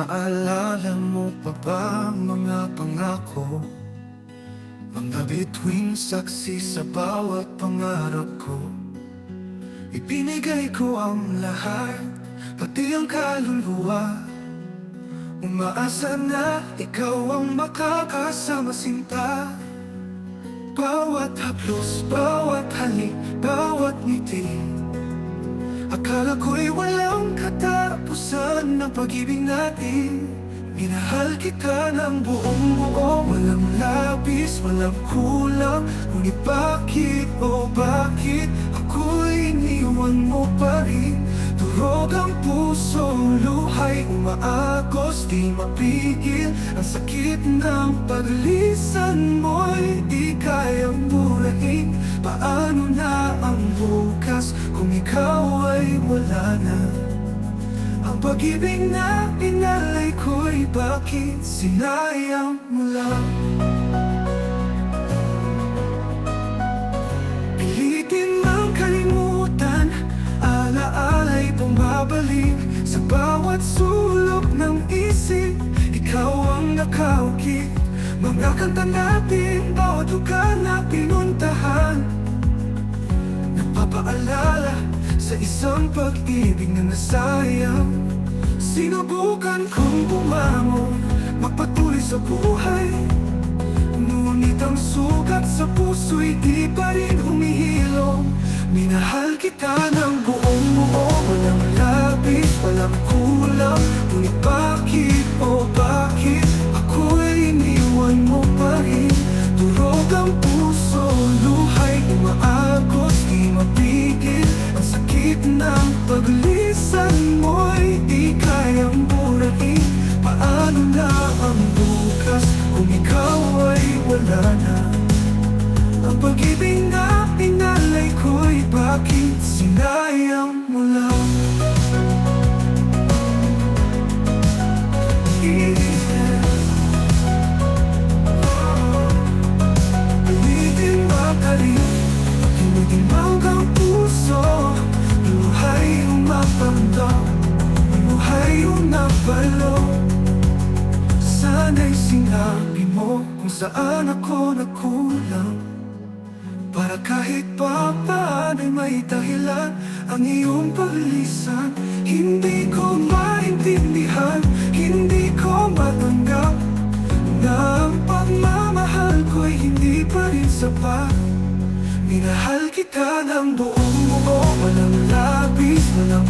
Naalala mo pa ba mga pangako? Mga bituing saksi sa bawat pangarap ko. Ibinigay ko ang lahat, pati ang kaluluwa. Umaasa na ikaw ang makakasama sinta. Bawat haplos, bawat halik, bawat ngiti. Akala ko'y walang katapusan ng pag-ibig natin. Minahal kita ng buong buo, walang labis, walang kulang. Ngunit bakit, oh bakit ako'y iniwan mo pa rin? Durog ang puso, luhay umaagos, di mapigil. Ang sakit ng paglisan mo'y di kayang burahin. Paano na ang bukas kung ikaw ay wala na? Ang pag-ibig na inalay ko'y bakit sinayang mo lang? Pilitin mang kalimutan, alaala'y bumabalik sa bawat sulok ng isip. Ikaw ang nakaukit, mga kanta natin, bawat lugar na pinuntahan. Nagpapaalala sa isang pag-ibig na nasayang. Sinubukan kong bumangon, magpatuloy sa buhay. Ngunit ang sugat sa puso'y di pa rin humihilom. Minahal kita ng buong buo, walang labis, walang kulang. Ngunit bakit, oh bakit ako'y iniwan mo pa rin? Durog ang puso, luhay umaagos, di mapigil. Ang sakit ng paglisan mo'y di kayang burahin. Paano na ang bukas kung ikaw ay wala na? Ang pag-ibig na inalay ko'y bakit sinayang mo lang? Ulitin makalim, tinutinaw ang puso. Luhay umapamdam, luhay umapalo. Sana'y sinabi mo kung saan ako nagkulang, para kahit pa paano'y may dahilan ang iyong paglisan. Hindi ko maintindihan, hindi ko matanggap na ang pagmamahal ko'y hindi pa rin sapat. Minahal kita ng buong buo, walang labis, walang